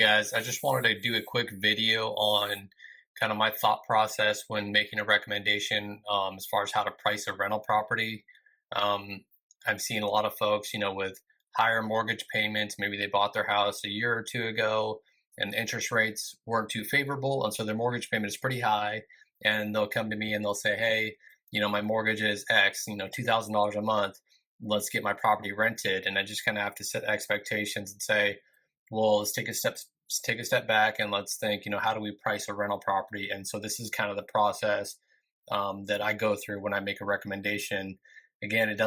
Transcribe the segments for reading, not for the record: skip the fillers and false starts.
Guys, I just wanted to do a quick video on kind of my thought process when making a recommendation as far as how to price a rental property. Um, I'm seeing a lot of folks, with higher mortgage payments. Maybe they bought their house a year or two ago and the interest rates weren't too favorable. And so their mortgage payment is pretty high. And they'll come to me and they'll say, hey, my mortgage is X, $2,000 a month. Let's get my property rented. And I just kind of have to set expectations and say, well, let's take a step back and let's think, how do we price a rental property? And so this is kind of the process that I go through when I make a recommendation. Again, it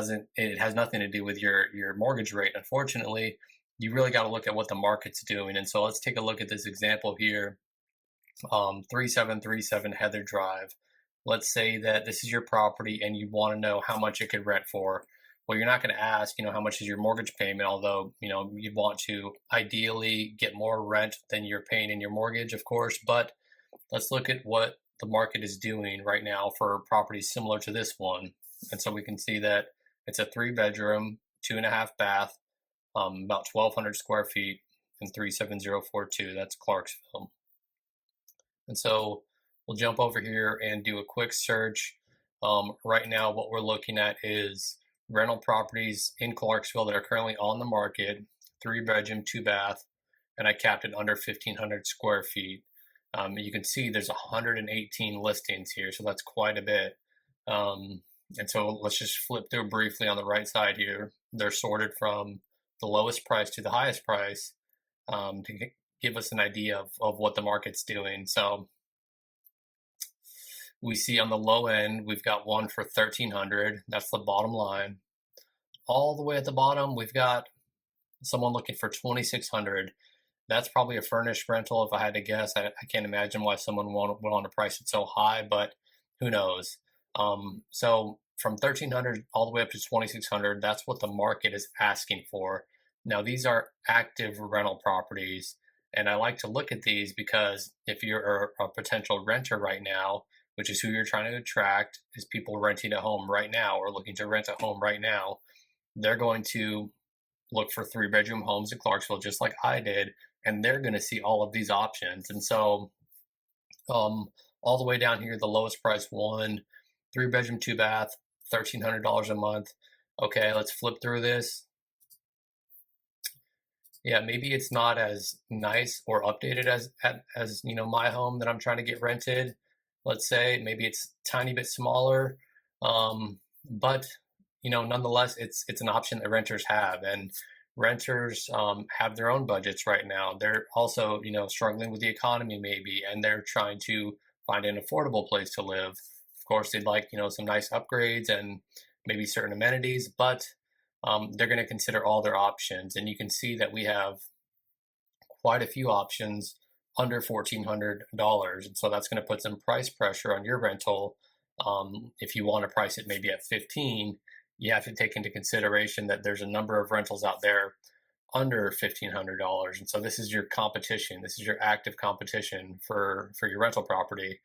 has nothing to do with your mortgage rate. Unfortunately, you really got to look at what the market's doing. And so let's take a look at this example here. 3737 Heather Drive. Let's say that this is your property and you want to know how much it could rent for. Well, you're not going to ask, how much is your mortgage payment, although, you'd want to ideally get more rent than you're paying in your mortgage, of course. But let's look at what the market is doing right now for properties similar to this one. And so we can see that it's a 3-bedroom, 2.5 bath, about 1,200 square feet, and 37042. That's Clarksville. And so we'll jump over here and do a quick search. Right now, what we're looking at is rental properties in Clarksville that are currently on the market, 3-bedroom, 2-bath, and I capped it under 1,500 square feet. You can see there's 118 listings here, so that's quite a bit. And so let's just flip through briefly on the right side here. They're sorted from the lowest price to the highest price to give us an idea of what the market's doing. So we see on the low end, we've got one for 1,300. That's the bottom line. All the way at the bottom, we've got someone looking for 2,600. That's probably a furnished rental if I had to guess. I can't imagine why someone would want to price it so high, but who knows? So from 1,300 all the way up to 2,600, that's what the market is asking for. Now, these are active rental properties, and I like to look at these because if you're a potential renter right now, which is who you're trying to attract, is people renting a home right now or looking to rent a home right now, they're going to look for 3-bedroom homes in Clarksville, just like I did, and they're going to see all of these options. And so all the way down here, the lowest price one, 3-bedroom, 2-bath, $1,300 a month. Okay, let's flip through this. Yeah, maybe it's not as nice or updated as my home that I'm trying to get rented. Let's say maybe it's a tiny bit smaller, but nonetheless, it's an option that renters have, and renters have their own budgets right now. They're also struggling with the economy maybe, and they're trying to find an affordable place to live. Of course, they'd like some nice upgrades and maybe certain amenities, but they're going to consider all their options, and you can see that we have quite a few options under $1,400, and so that's going to put some price pressure on your rental. If you want to price it maybe at $15,000, you have to take into consideration that there's a number of rentals out there under $1,500, and so this is your competition. This is your active competition for your rental property.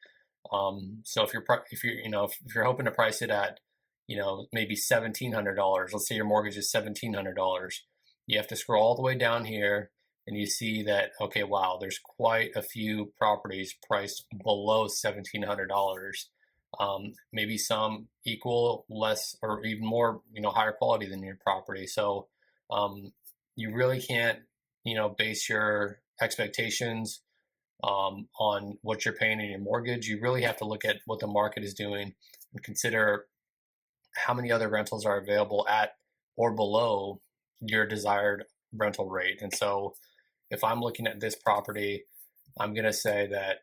So if you're hoping to price it at maybe $1,700, let's say your mortgage is $1,700, you have to scroll all the way down here. And you see that, okay, wow, there's quite a few properties priced below $1,700. Maybe some equal, less, or even more, higher quality than your property. So you really can't, base your expectations on what you're paying in your mortgage. You really have to look at what the market is doing and consider how many other rentals are available at or below your desired rental rate. And so if I'm looking at this property, I'm going to say that,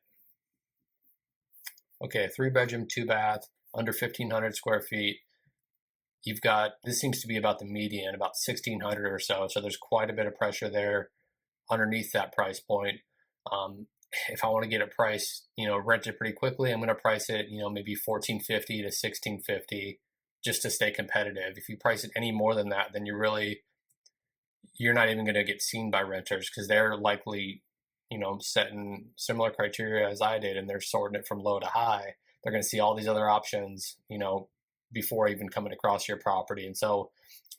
okay, 3-bedroom, 2-bath, under 1,500 square feet. This seems to be about the median, about 1,600 or so. So there's quite a bit of pressure there underneath that price point. If I want to get a price, rented pretty quickly, I'm going to price it, maybe $1,450 to $1,650 just to stay competitive. If you price it any more than that, then you're not even going to get seen by renters because they're likely, setting similar criteria as I did, and they're sorting it from low to high. They're going to see all these other options, before even coming across your property. And so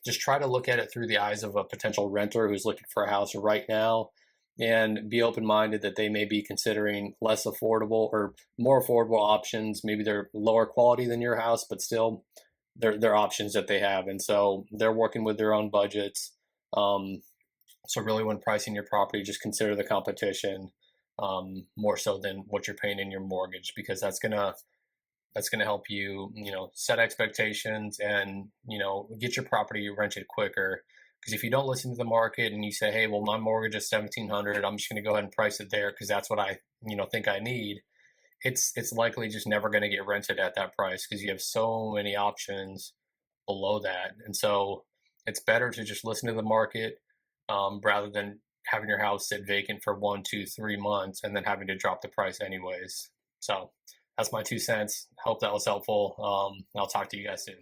just try to look at it through the eyes of a potential renter who's looking for a house right now and be open-minded that they may be considering less affordable or more affordable options. Maybe they're lower quality than your house, but still they're options that they have. And so they're working with their own budgets. Um, so really when pricing your property, just consider the competition more so than what you're paying in your mortgage, because that's gonna help you, set expectations and, get your property rented quicker. Because if you don't listen to the market and you say, hey, well, my mortgage is 1,700, I'm just gonna go ahead and price it there because that's what I, think I need. It's likely just never gonna get rented at that price because you have so many options below that. And so it's better to just listen to the market rather than having your house sit vacant for 1, 2, 3 months and then having to drop the price anyways. So that's my 2 cents. Hope that was helpful. I'll talk to you guys soon.